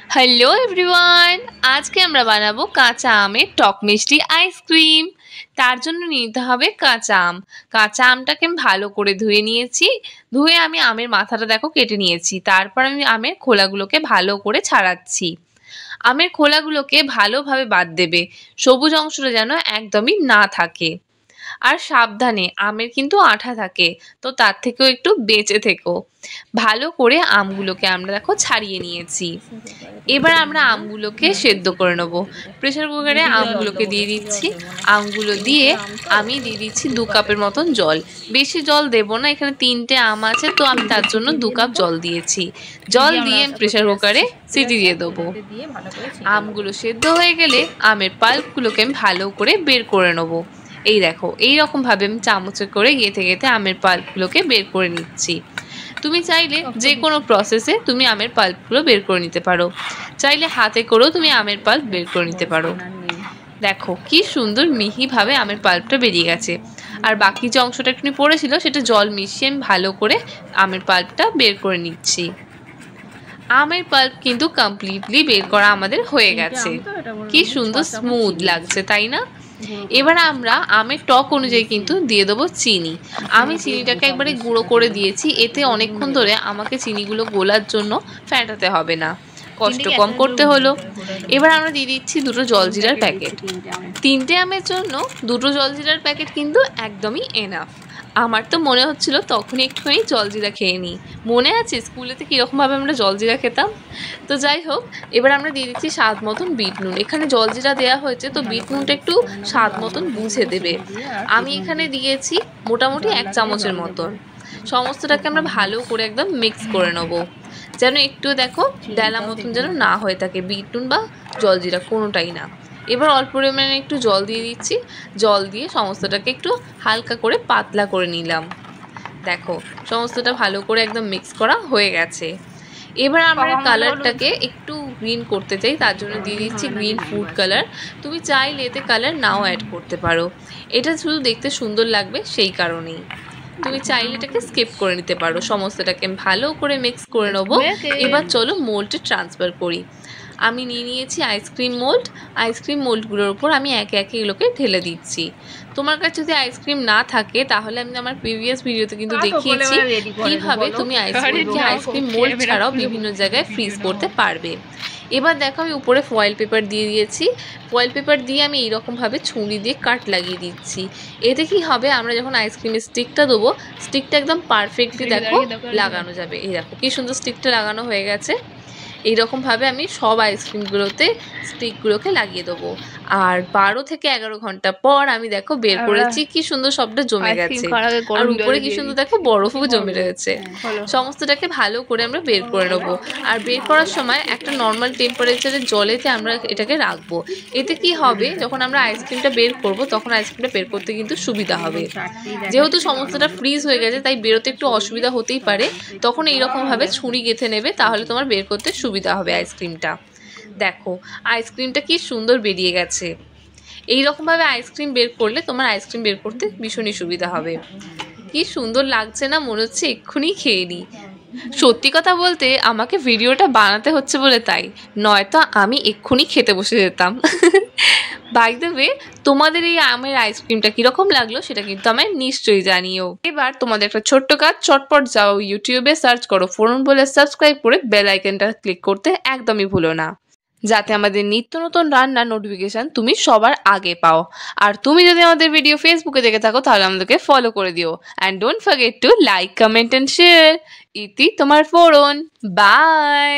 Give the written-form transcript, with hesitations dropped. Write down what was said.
Hello everyone, আজকে আমরা বানাবো কাঁচা আমের টক মিষ্টি আইসক্রিম। তার জন্য নিতে হবে কাঁচা আম। কাঁচা আমটাকে আমি ভালো করে ধুয়ে নিয়েছি। ধুয়ে আমি আমের মাথাটা দেখো কেটে নিয়েছি। তারপর আমি আমের খোলাগুলোকে ভালো করে ছাড়াচ্ছি। আমের খোলাগুলোকে ভালোভাবে বাদ দেবে, সবুজ অংশটা যেন একদমই না থাকে। আর সাবধানে, আমের কিন্তু আঠা থাকে, তো তার থেকেও একটু বেঁচে থেকো। ভালো করে আমগুলোকে আমরা দেখো ছাড়িয়ে নিয়েছি। এবার আমরা আমগুলোকে সেদ্ধ করে নেব। প্রেসার কুকারে আমগুলোকে দিয়ে দিচ্ছি। আমগুলো দিয়ে আমি দিয়ে দিচ্ছি 2 কাপের মতন জল। বেশি জল দেব না, এখানে 3টে আম আছে, তো আমি তার জন্য 2 কাপ জল দিয়েছি। জল দিয়ে প্রেসার কুকারে সিটি দিয়ে দেবো। আমগুলো সেদ্ধ হয়ে গেলে আমের পাল্পগুলোকে আমি ভালো করে বের করে নেবো। এই দেখো, এইরকমভাবে আমি চামচে করে গেঁথে গেঁথে আমের পাল্পগুলোকে বের করে নিচ্ছি। তুমি চাইলে যে কোনো প্রসেসে তুমি আমের পাল্পগুলো বের করে নিতে পারো, চাইলে হাতে করেও তুমি আমের পাল্প বের করে নিতে পারো। দেখো কি সুন্দর মিহিভাবে আমের পাল্পটা বেরিয়ে গেছে। আর বাকি যে অংশটা একটু পড়েছিল সেটা জল মিশিয়ে আমি ভালো করে আমের পাল্পটা বের করে নিচ্ছি। আমের পাল্প কিন্তু কমপ্লিটলি বের করা আমাদের হয়ে গেছে। কি সুন্দর স্মুথ লাগছে, তাই না? এবার আমরা আমের টক অনুযায়ী কিন্তু দিয়ে দেবো চিনি। আমি চিনিটাকে একবারে গুঁড়ো করে দিয়েছি, এতে অনেকক্ষণ ধরে আমাকে চিনিগুলো গোলার জন্য ফেটাতে হবে না, কষ্ট কম করতে হলো। এবার আমরা দিয়ে দিচ্ছি 2টো জলজিরার প্যাকেট। 3টে আমের জন্য 2টো জলজিরার প্যাকেট কিন্তু একদমই এনাফ। আমার তো মনে হচ্ছিল তখনই একটুখানি জলজিরা খেয়ে নিই। মনে আছে স্কুলেতে কীরকমভাবে আমরা জলজিরা খেতাম? তো যাই হোক, এবার আমরা দিয়ে দিচ্ছি স্বাদ মতন বিট নুন। এখানে জলজিরা দেওয়া হয়েছে, তো বিট নুনটা একটু স্বাদ মতন বুঝে দেবে। আমি এখানে দিয়েছি মোটামুটি 1 চামচের মতন। সমস্তটাকে আমরা ভালো করে একদম মিক্স করে নেবো, যেন একটু দেখো ডেলা মতন যেন না হয়ে থাকে, বিট নুন বা জলজিরা কোনোটাই না। এবার অল্প পরিমাণে একটু জল দিয়ে দিচ্ছি। জল দিয়ে সমস্তটাকে একটু হালকা করে পাতলা করে নিলাম। দেখো সমস্তটা ভালো করে একদম মিক্স করা হয়ে গেছে। এবার আমরা কালারটাকে একটু গ্রিন করতে চাই, তার জন্য দিয়ে দিচ্ছি গ্রিন ফুড কালার। তুমি চাইলে এতে কালার নাও অ্যাড করতে পারো, এটা শুধু দেখতে সুন্দর লাগবে সেই কারণেই। তুমি চাইলে এটাকে স্কিপ করে নিতে পারো। সমস্তটাকে ভালো করে মিক্স করে নেবো। এবার চলো মোল্ডে ট্রান্সফার করি। আমি নিয়ে নিয়েছি আইসক্রিম মোল্ড। আইসক্রিম মোল্ডগুলোর উপর আমি একে একে এগুলোকে ঢেলে দিচ্ছি। তোমার কাছে যদি আইসক্রিম না থাকে তাহলে আমি আমার প্রিভিয়াস ভিডিওতে কিন্তু দেখিয়েছি কীভাবে তুমি আইসক্রিম মোল্ড ছাড়াও বিভিন্ন জায়গায় ফ্রিজ করতে পারবে। এবার দেখো আমি উপরে ফয়েল পেপার দিয়ে দিয়েছি। ফয়েল পেপার দিয়ে আমি এইরকমভাবে ছুরি দিয়ে কাট লাগিয়ে দিচ্ছি। এতে কি হবে, আমরা যখন আইসক্রিমের স্টিকটা দেবো, স্টিকটা একদম পারফেক্টলি দেখো লাগানো যাবে। এই দেখো কি সুন্দর স্টিকটা লাগানো হয়ে গেছে। এইরকমভাবে আমি সব আইসক্রিমগুলোতে স্টিকগুলোকে লাগিয়ে দেবো। আর 12 থেকে 11 ঘন্টা পর আমি দেখো বের করেছি, কি সুন্দর সবটা জমে গেছে। আর উপরে কি সুন্দর দেখো বরফও জমে রয়েছে। সমস্তটাকে ভালো করে আমরা বের করে নেবো। আর বের করার সময় একটা নর্মাল টেম্পারেচারের জলেতে আমরা এটাকে রাখবো। এতে কি হবে, যখন আমরা আইসক্রিমটা বের করব তখন আইসক্রিমটা বের করতে কিন্তু সুবিধা হবে। যেহেতু সমস্তটা ফ্রিজ হয়ে গেছে তাই বেরোতে একটু অসুবিধা হতেই পারে, তখন এইরকমভাবে ছুরি গেঁথে নেবে, তাহলে তোমার বের করতে সুবিধা হবে আইসক্রিমটা। দেখো আইসক্রিমটা কি সুন্দর বেরিয়ে গেছে। এইরকমভাবে আইসক্রিম বের করলে তোমার আইসক্রিম বের করতে ভীষণই সুবিধা হবে। কি সুন্দর লাগছে না, মনে হচ্ছে এক্ষুনি খেয়ে নিই। সত্যি কথা বলতে আমাকে ভিডিওটা বানাতে হচ্ছে বলে তাই, নয়তো আমি এক্ষুনি খেতে বসে যেতাম। বাই দ্য ওয়ে, তোমাদের এই আমের আইসক্রিমটা কীরকম লাগলো সেটা কিন্তু আমায় নিশ্চয়ই জানিও। এবার তোমাদের একটা ছোট্ট কাজ, চটপট যাও ইউটিউবে সার্চ করো ফোরন বলে, সাবস্ক্রাইব করে বেল আইকনটা ক্লিক করতে একদমই ভুলো না, যাতে আমাদের নিত্য নতুন রান্নার নোটিফিকেশান তুমি সবার আগে পাও। আর তুমি যদি আমাদের ভিডিও ফেসবুকে দেখে থাকো তাহলে আমাদেরকে ফলো করে দিও। And don't forget to like, comment and share. ইতি তোমার ফোরন। বাই।